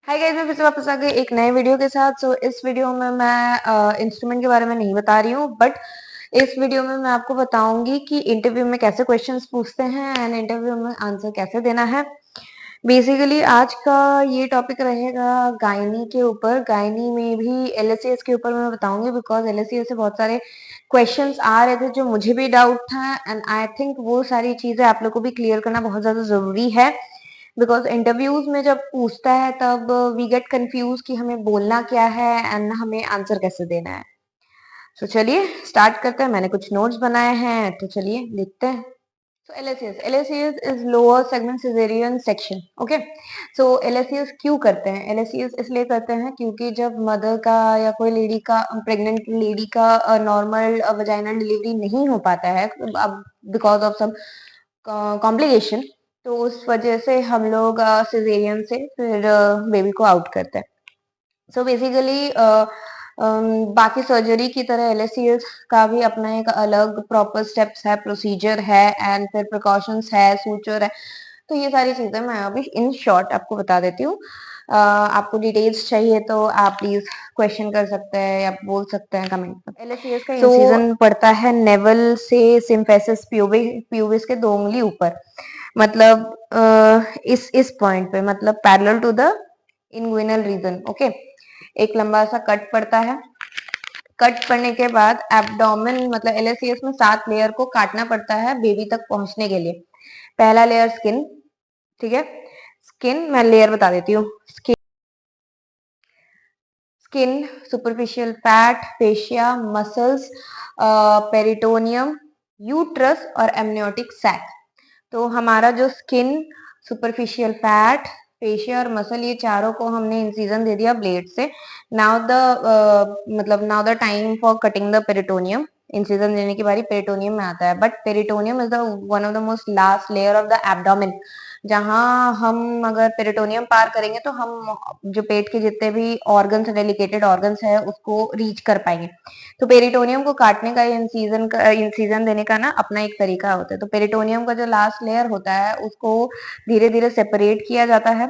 Hi guys, मैं फिर से वापस आ गई एक नए वीडियो के साथ। इस वीडियो में मैं इंस्ट्रूमेंट के बारे में नहीं बता रही हूँ, बट इस वीडियो में मैं आपको बताऊंगी कि इंटरव्यू में कैसे क्वेश्चंस पूछते हैं एंड इंटरव्यू में आंसर कैसे देना है। बेसिकली आज का ये टॉपिक रहेगा गायनी के ऊपर। गायनी में भी एलएससीएस के ऊपर मैं बताऊंगी, बिकॉज एलएससीएस से बहुत सारे क्वेश्चंस आ रहे थे जो मुझे भी डाउट था, एंड आई थिंक वो सारी चीजें आप लोग को भी क्लियर करना बहुत ज्यादा जरूरी है। बिकॉज इंटरव्यूज में जब पूछता है तब वी गेट कंफ्यूज कि हमें बोलना क्या है एंड हमें आंसर कैसे देना है। तो चलिए स्टार्ट करते हैं। मैंने कुछ नोट्स बनाए हैं, तो चलिए देखते हैं। So LSCS is lower segment cesarean section. Okay. So LSCS क्यों करते हैं? LSCS इसलिए करते हैं क्योंकि जब मदर का या कोई लेडी का, प्रेग्नेंट लेडी का नॉर्मल वजाइनल डिलीवरी नहीं हो पाता है अब बिकॉज ऑफ सम कॉम्प्लिकेशन, तो उस वजह से हम लोग सिजेरियन से फिर बेबी को आउट करते हैं। सो बेसिकली बाकी सर्जरी की तरह एलएससीएस का भी अपना एक अलग प्रॉपर स्टेप्स है, प्रोसीजर है एंड फिर प्रिकॉशंस है, सूचर है। तो ये सारी चीजें मैं अभी इन शॉर्ट आपको बता देती हूँ। आपको डिटेल्स चाहिए तो आप प्लीज क्वेश्चन कर सकते हैं या बोल सकते हैं कमेंट में। एलएससीएस का इंसिजन पड़ता है नेवल से सिम्फेसिस प्यूबिस के 2 उंगली ऊपर, मतलब इस पॉइंट पे, मतलब parallel to the inguinal region. Okay. एक लंबा सा कट पड़ता है। कट पड़ने के बाद एब्डोमेन, मतलब एलएससीएस में 7 लेयर को काटना पड़ता है बेबी तक पहुंचने के लिए। पहला लेयर स्किन, ठीक है। स्किन मैं लेयर बता देती हूँ। Skin, superficial fat, fascia, muscles, peritoneum, uterus और एमनियोटिक सैक। तो हमारा जो स्किन, सुपरफिशियल फैट, फेशिया और मसल, ये चारों को हमने इंसिजन दे दिया ब्लेड से। Now the time for cutting the peritoneum. Incision देने की बारी पेरिटोनियम में आता है, but peritoneum is the one of the most last layer of the abdomen. जहां हम अगर पेरिटोनियम पार करेंगे तो हम जो पेट के जितने भी ऑर्गन्स, डेलिकेटेड ऑर्गन्स है, उसको रीच कर पाएंगे। तो पेरिटोनियम को काटने का, इंसिजन देने का ना अपना एक तरीका होता है। तो पेरिटोनियम का जो लास्ट लेयर होता है उसको धीरे धीरे सेपरेट किया जाता है।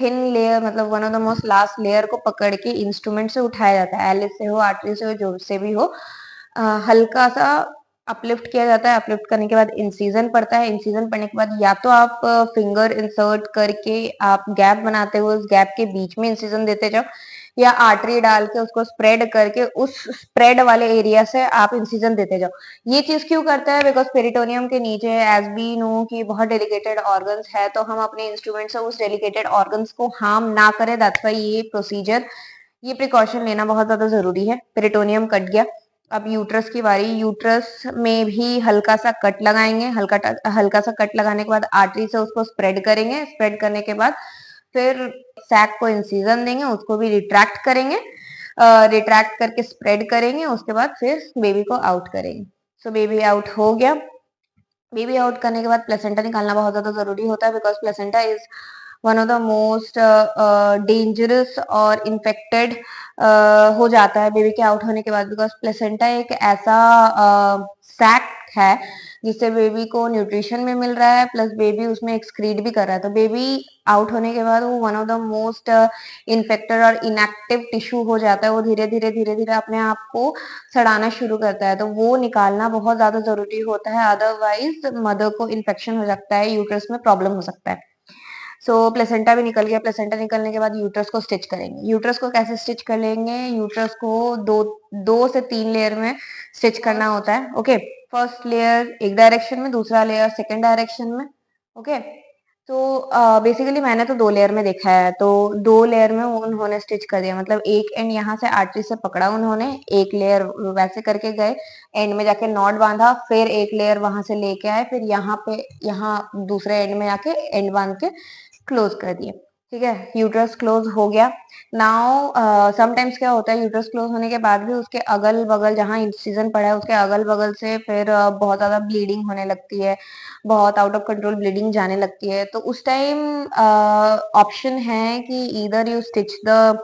थिन लेयर, मतलब one of the most last layer को पकड़ के इंस्ट्रूमेंट से उठाया जाता है, एलिस से हो, आर्टरी से हो, जो से भी हो। हल्का सा अपलिफ्ट किया जाता है। अपलिफ्ट करने के बाद इंसिजन पड़ता है। इंसिजन पड़ने के बाद या तो आप फिंगर इंसर्ट करके आप गैप बनाते हुए उस गैप के बीच में इंसिजन देते जाओ, या आर्टरी डाल के उसको स्प्रेड करके उस स्प्रेड वाले एरिया से आप इंसिजन देते जाओ। ये चीज क्यों करता है? बिकॉज पेरिटोनियम के नीचे, एज बी नो, की बहुत डेलिकेटेड ऑर्गन्स है, तो हम अपने इंस्ट्रूमेंट से उस डेलिकेटेड ऑर्गन्स को हार्म ना करें। दैट्स वाई ये प्रोसीजर, ये प्रिकॉशन लेना बहुत ज्यादा जरूरी है। पेरिटोनियम कट गया, अब यूट्रस की बारी। यूट्रस में भी हल्का सा कट लगाएंगे। हल्का सा कट लगाने के बाद आर्टरी से उसको स्प्रेड करेंगे। स्प्रेड करने के बाद फिर सैक को इंसिजन देंगे, उसको भी रिट्रैक्ट करेंगे। रिट्रैक्ट करके स्प्रेड करेंगे, उसके बाद फिर बेबी को आउट करेंगे। सो बेबी आउट हो गया। बेबी आउट करने के बाद प्लेसेंटा निकालना बहुत ज्यादा जरूरी होता है, because placenta is one of the most dangerous और इन्फेक्टेड हो जाता है बेबी के आउट होने के बाद। बिकॉज प्लेसेंटा एक ऐसा सैक है जिससे बेबी को न्यूट्रिशन भी मिल रहा है, प्लस बेबी उसमें एक्सक्रीट भी कर रहा है। तो बेबी आउट होने के बाद वो one of the most infected और इनएक्टिव टिश्यू हो जाता है। वो धीरे धीरे धीरे धीरे अपने आप को सड़ाना शुरू करता है, तो वो निकालना बहुत ज्यादा जरूरी होता है। अदरवाइज मदर को इन्फेक्शन हो सकता है, यूट्रस में प्रॉब्लम हो सकता है। सो प्लेसेंटा भी निकल गया। प्लेसेंटा निकलने के बाद यूट्रस को स्टिच करेंगे। यूट्रस को कैसे स्टिच कर लेंगे? यूट्रस को दो से 3 लेयर में स्टिच करना होता है। ओके। फर्स्ट लेयर एक डायरेक्शन में, दूसरा लेयर सेकेंड डायरेक्शन में। ओके। तो बेसिकली मैंने तो 2 लेयर में देखा है, तो 2 लेयर में उन्होंने स्टिच कर दिया। मतलब एक एंड यहाँ से आर्टरी से पकड़ा उन्होंने, एक लेयर वैसे करके गए, एंड में जाके नॉट बांधा, फिर एक लेयर वहां से लेके आए, फिर यहाँ पे, यहाँ दूसरे एंड में आके एंड बांध के क्लोज कर दिए। ठीक है, यूट्रस क्लोज हो गया। नाउ समटाइम्स क्या होता है, यूट्रस क्लोज होने के बाद भी उसके अगल बगल, जहाँ इंसिजन पड़ा है उसके अगल बगल से फिर बहुत ज्यादा ब्लीडिंग होने लगती है, बहुत आउट ऑफ कंट्रोल ब्लीडिंग जाने लगती है। तो उस टाइम ऑप्शन है कि इधर यू स्टिच द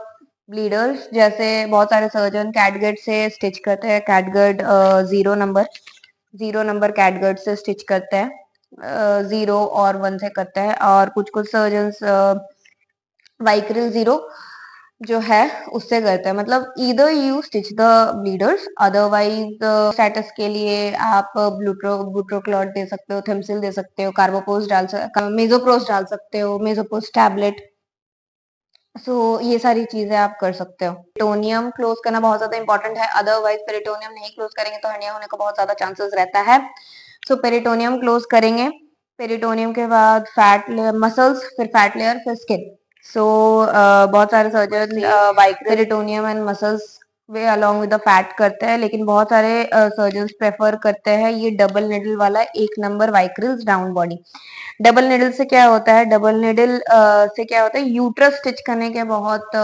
ब्लीडर्स, जैसे बहुत सारे सर्जन कैटगट से स्टिच करते हैं। कैटगट 0 नंबर कैटगट से स्टिच करते हैं, 0 और 1 से करते हैं। और कुछ कुछ सर्जन वाइक्रिल 0 जो है उससे करते हैं, मतलब either you stitch the bleeders, otherwise status के लिए आप ब्लूट्रोक्लॉट दे सकते हो, थिम्सिल दे सकते हो, कार्बोपोस डाल सकते, मेजोप्रोस डाल सकते हो, मेजोपोस टैबलेट। सो ये सारी चीजें आप कर सकते हो। पेरिटोनियम क्लोज करना बहुत ज्यादा इंपॉर्टेंट है, अदरवाइज पेरिटोनियम नहीं क्लोज करेंगे तो हर्निया होने का बहुत ज्यादा चांसेस रहता है। सो पेरिटोनियम क्लोज करेंगे, पेरिटोनियम के बाद फैट लेयर, मसल्स, फिर फैट लेयर, फिर स्किन। सो बहुत सारे surgeon peritoneum and muscles way along with the fat करते हैं, लेकिन बहुत सारे सर्जन प्रेफर करते हैं ये डबल निडल वाला 1 number vicryls down body. Double needle से क्या होता है, डबल निडल से क्या होता है, यूट्रस स्टिच करने के बहुत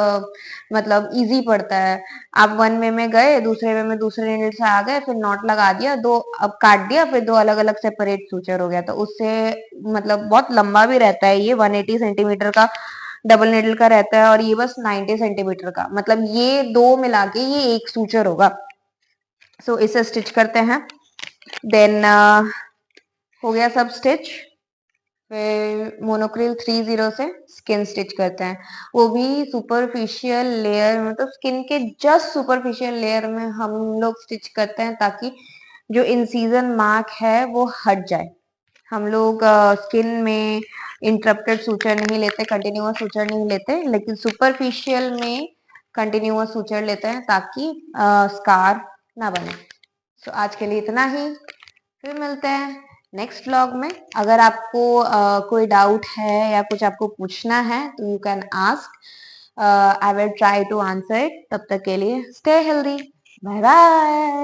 मतलब इजी पड़ता है। आप वन वे में गए, दूसरे वे में दूसरे निडल से आ गए, फिर नॉट लगा दिया, दो अब काट दिया, फिर दो अलग अलग सेपरेट सूचर हो गया, तो उससे मतलब बहुत लंबा भी रहता है ये, 180 सेंटीमीटर का डबल निडल का रहता है, और ये बस 90 सेंटीमीटर का, मतलब ये दो मिला के ये एक सूचर होगा। सो इसे स्टिच करते हैं। देन हो गया सब स्टिच। फिर मोनोक्रिल 30 से स्किन स्टिच करते हैं, वो भी सुपरफिशियल लेयर, मतलब स्किन के जस्ट सुपरफिशियल लेयर में हम लोग स्टिच करते हैं, ताकि जो इंसिजन मार्क है वो हट जाए। हम लोग स्किन में इंटरप्टेड सूचर नहीं लेते, कंटिन्यूअस सूचर नहीं लेते, लेकिन सुपरफिशियल में कंटिन्यूअस सूचर लेते हैं, ताकि स्कार ना बने। तो आज के लिए इतना ही, फिर मिलते हैं नेक्स्ट व्लॉग में। अगर आपको कोई डाउट है या कुछ आपको पूछना है तो you can ask, I will try to answer it. तब तक के लिए स्टे हेल्दी, बाय बाय।